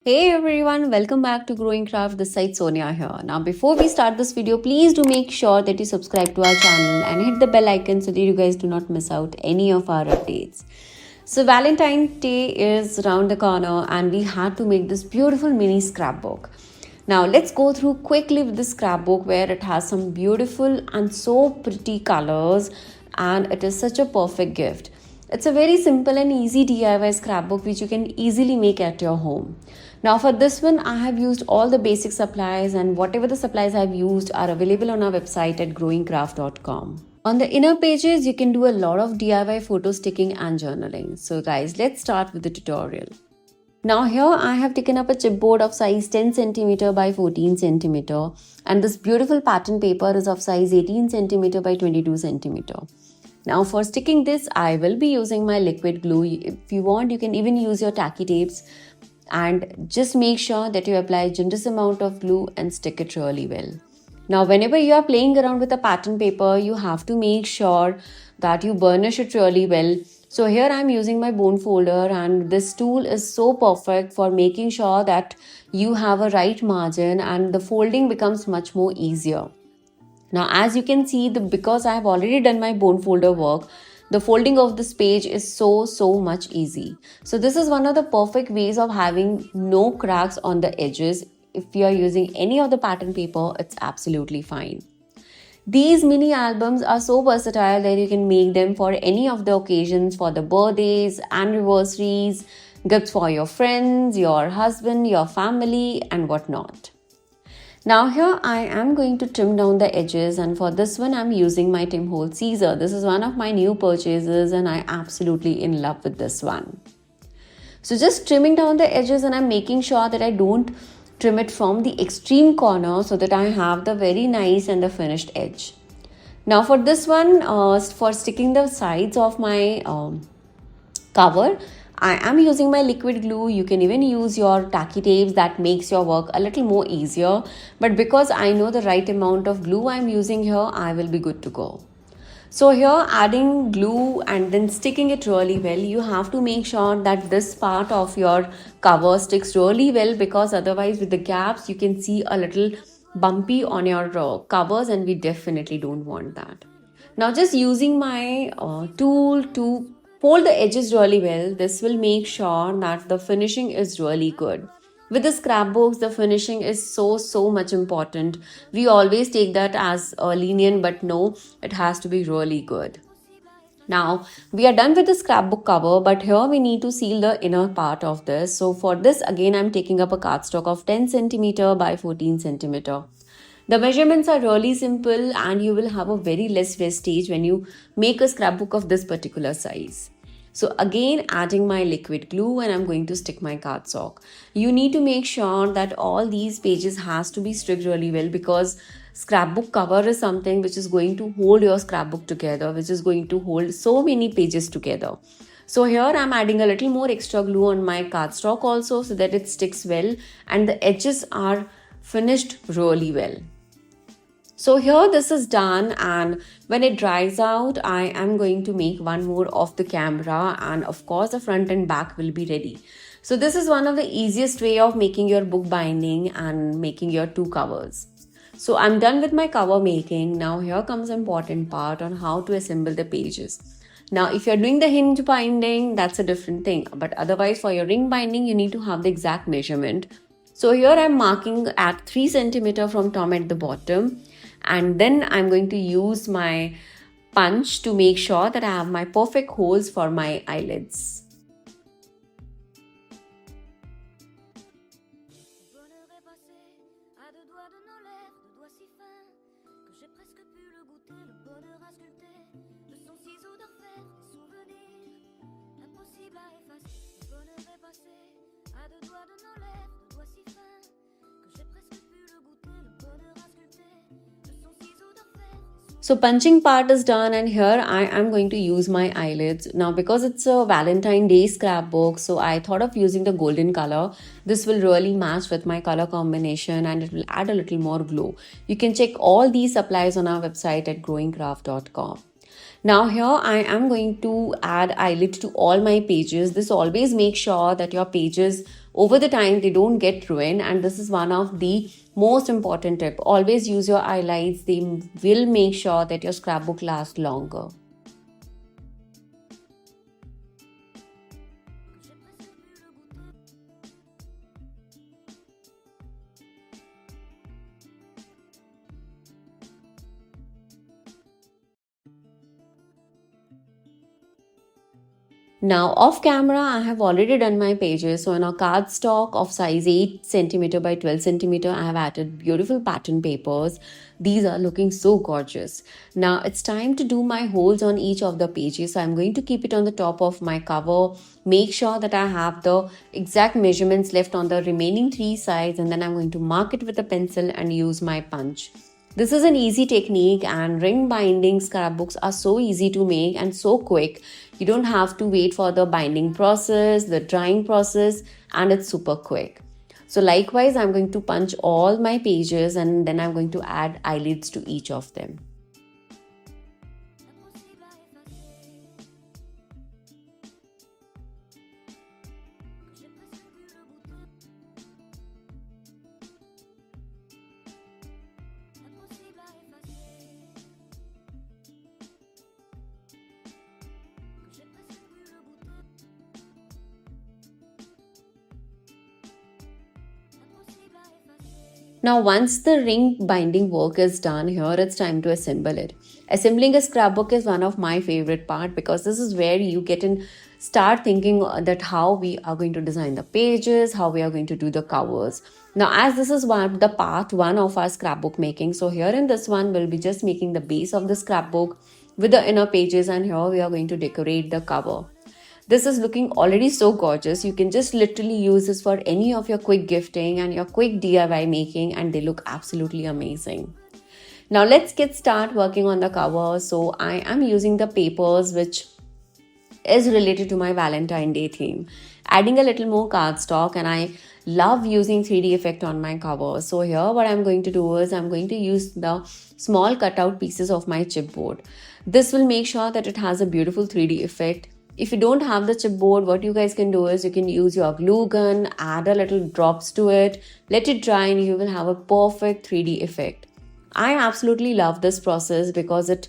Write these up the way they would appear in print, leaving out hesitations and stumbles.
Hey everyone, welcome back to Growing Craft. This side Sonia here. Now, before we start this video, please do make sure that you subscribe to our channel and hit the bell icon so that you guys do not miss out any of our updates. So, Valentine's Day is around the corner, and we had to make this beautiful mini scrapbook. Now, let's go through quickly with this scrapbook where it has some beautiful and so pretty colors, and it is such a perfect gift. It's a very simple and easy DIY scrapbook which you can easily make at your home. Now for this one, I have used all the basic supplies, and whatever the supplies I've used are available on our website at growingcraft.com. On the inner pages, you can do a lot of DIY photo sticking and journaling. So guys, let's start with the tutorial. Now here I have taken up a chipboard of size 10 cm by 14 cm, and this beautiful pattern paper is of size 18 cm by 22 cm. Now for sticking this, I will be using my liquid glue. If you want, you can even use your tacky tapes, and just make sure that you apply generous amount of glue and stick it really well. Now whenever you are playing around with a pattern paper, you have to make sure that you burnish it really well. So here I am using my bone folder, and this tool is so perfect for making sure that you have a right margin and the folding becomes much more easier. Now as you can see, because I have already done my bone folder work, the folding of this page is so much easy. So this is one of the perfect ways of having no cracks on the edges. If you are using any of the pattern paper, it's absolutely fine. These mini albums are so versatile that you can make them for any of the occasions, for the birthdays, anniversaries, gifts for your friends, your husband, your family, and whatnot. Now here I am going to trim down the edges, and for this one I'm using my Tim Holtz scissor. This is one of my new purchases and I absolutely in love with this one. So just trimming down the edges, and I'm making sure that I don't trim it from the extreme corner so that I have the very nice and the finished edge. Now for this one, for sticking the sides of my cover, I am using my liquid glue. You can even use your tacky tapes, that makes your work a little more easier. But because I know the right amount of glue I'm using here, I will be good to go. So here adding glue and then sticking it really well, you have to make sure that this part of your cover sticks really well, because otherwise with the gaps you can see a little bumpy on your covers, and we definitely don't want that. Now just using my tool to fold the edges really well. This will make sure that the finishing is really good. With the scrapbooks, the finishing is so much important. We always take that as lenient, but no, it has to be really good. Now we are done with the scrapbook cover, but here we need to seal the inner part of this. So for this, again I'm taking up a cardstock of 10 cm by 14 cm. The measurements are really simple, and you will have a very less wastage when you make a scrapbook of this particular size. So again adding my liquid glue, and I'm going to stick my cardstock. You need to make sure that all these pages has to be sticked really well, because scrapbook cover is something which is going to hold your scrapbook together, which is going to hold so many pages together. So here I'm adding a little more extra glue on my cardstock also, so that it sticks well and the edges are finished really well. So here this is done, and when it dries out, I am going to make one more of the camera, and of course the front and back will be ready. So this is one of the easiest way of making your book binding and making your two covers. So I'm done with my cover making. Now here comes an important part on how to assemble the pages. Now if you're doing the hinge binding, that's a different thing, but otherwise for your ring binding you need to have the exact measurement. So here I'm marking at 3 cm from top at the bottom, and then I'm going to use my punch to make sure that I have my perfect holes for my eyelids. So punching part is done, and here I am going to use my eyelids. Now because it's a Valentine Day scrapbook, so I thought of using the golden color. This will really match with my color combination, and it will add a little more glow. You can check all these supplies on our website at growingcraft.com. Now here I am going to add eyelid to all my pages. This always makes sure that your pages over the time they don't get ruined. And this is one of the most important tip. Always use your highlights. They will make sure that your scrapbook lasts longer. Now off camera, I have already done my pages. So in a cardstock of size 8 centimeter by 12 centimeter, I have added beautiful pattern papers. These are looking so gorgeous. Now it's time to do my holes on each of the pages. So I'm going to keep it on the top of my cover. Make sure that I have the exact measurements left on the remaining 3 sides, and then I'm going to mark it with a pencil and use my punch. This is an easy technique, and ring binding scrapbooks are so easy to make and so quick. You don't have to wait for the binding process, the drying process, and it's super quick. So likewise, I'm going to punch all my pages and then I'm going to add eyelids to each of them. Now once the ring binding work is done, here it's time to assemble it. Assembling a scrapbook is one of my favorite part because this is where you get in start thinking that how we are going to design the pages, how we are going to do the covers. Now as this is the part 1 of our scrapbook making, so here in this one we'll be just making the base of the scrapbook with the inner pages, and here we are going to decorate the cover. This is looking already so gorgeous. You can just literally use this for any of your quick gifting and your quick DIY making, and they look absolutely amazing. Now let's get started working on the cover. So I am using the papers which is related to my Valentine Day theme. Adding a little more cardstock, and I love using 3D effect on my cover. So here what I'm going to do is I'm going to use the small cutout pieces of my chipboard. This will make sure that it has a beautiful 3D effect. If you don't have the chipboard, what you guys can do is you can use your glue gun, add a little drops to it, let it dry, and you will have a perfect 3D effect. I absolutely love this process because it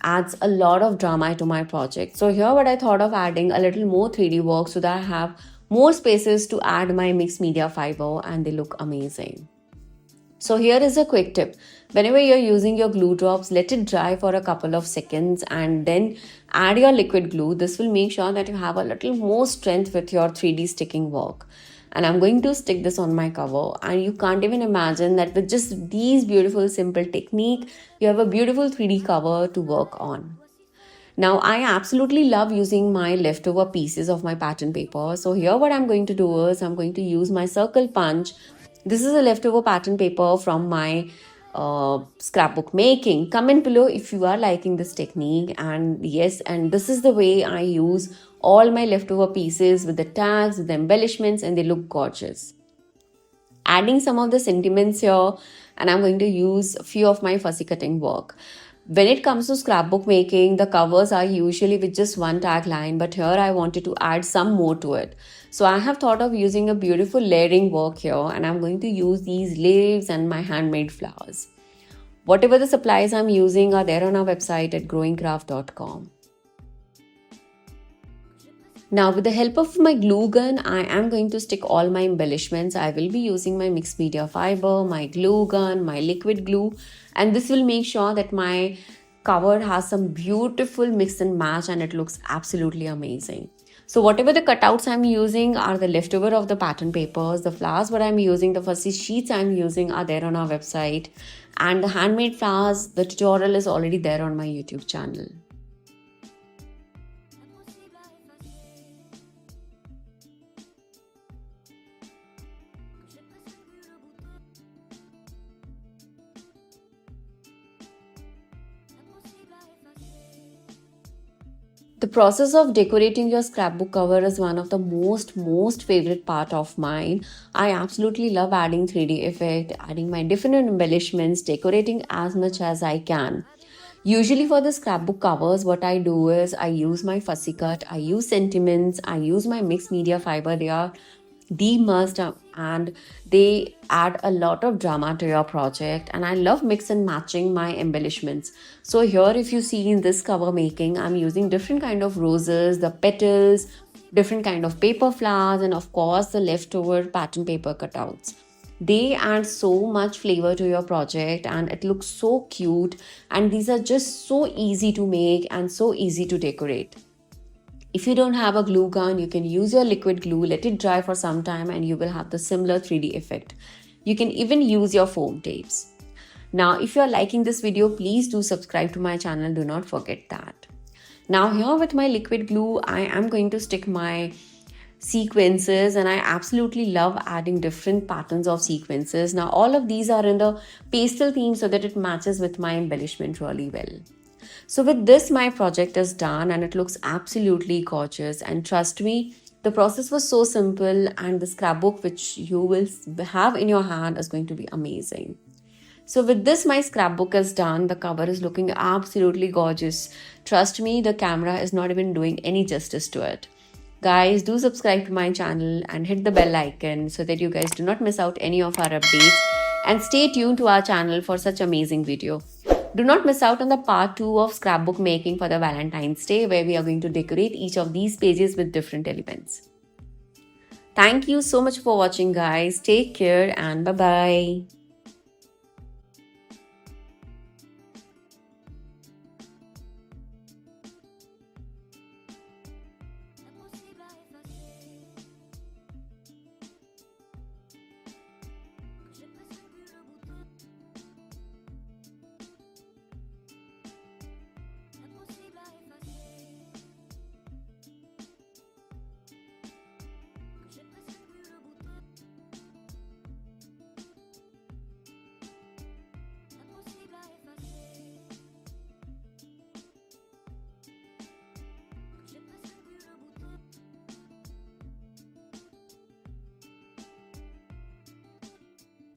adds a lot of drama to my project. So here what I thought of adding a little more 3D work so that I have more spaces to add my mixed media fiber, and they look amazing. So here is a quick tip. Whenever you're using your glue drops, let it dry for a couple of seconds and then add your liquid glue. This will make sure that you have a little more strength with your 3D sticking work. And I'm going to stick this on my cover, and you can't even imagine that with just these beautiful simple technique, you have a beautiful 3D cover to work on. Now I absolutely love using my leftover pieces of my pattern paper. So here what I'm going to do is I'm going to use my circle punch. This is a leftover pattern paper from my scrapbook making. Comment below if you are liking this technique. And yes, and this is the way I use all my leftover pieces with the tags, with the embellishments, and they look gorgeous. Adding some of the sentiments here, and I'm going to use a few of my fussy cutting work. When it comes to scrapbook making, the covers are usually with just one tagline, but here I wanted to add some more to it. So I have thought of using a beautiful layering work here, and I'm going to use these leaves and my handmade flowers. Whatever the supplies I'm using are there on our website at growingcraft.com. Now with the help of my glue gun, I am going to stick all my embellishments. I will be using my mixed media fiber, my glue gun, my liquid glue, and this will make sure that my cover has some beautiful mix and match, and it looks absolutely amazing. So whatever the cutouts I'm using are the leftover of the pattern papers. The flowers what I'm using, the fussy sheets I'm using are there on our website, and the handmade flowers, the tutorial is already there on my YouTube channel. The process of decorating your scrapbook cover is one of the most favorite part of mine. I absolutely love adding 3D effect, adding my different embellishments, decorating as much as I can. Usually for the scrapbook covers, what I do is I use my fussy cut, I use sentiments, I use my mixed media fiber. They are the must, and they add a lot of drama to your project. And I love mix and matching my embellishments. So here, if you see in this cover making, I'm using different kind of roses, the petals, different kind of paper flowers, and of course the leftover pattern paper cutouts. They add so much flavor to your project and it looks so cute, and these are just so easy to make and so easy to decorate. If you don't have a glue gun, you can use your liquid glue, let it dry for some time, and you will have the similar 3D effect. You can even use your foam tapes. Now, if you are liking this video, please do subscribe to my channel. Do not forget that. Now, here with my liquid glue, I am going to stick my sequences, and I absolutely love adding different patterns of sequences. Now, all of these are in the pastel theme so that it matches with my embellishment really well. So with this, my project is done and it looks absolutely gorgeous. And trust me, the process was so simple, and the scrapbook which you will have in your hand is going to be amazing. So with this, my scrapbook is done. The cover is looking absolutely gorgeous. Trust me, the camera is not even doing any justice to it. Guys, do subscribe to my channel and hit the bell icon so that you guys do not miss out any of our updates, and stay tuned to our channel for such amazing video. Do not miss out on the part 2 of scrapbook making for the Valentine's Day, where we are going to decorate each of these pages with different elements. Thank you so much for watching, guys. Take care and bye-bye.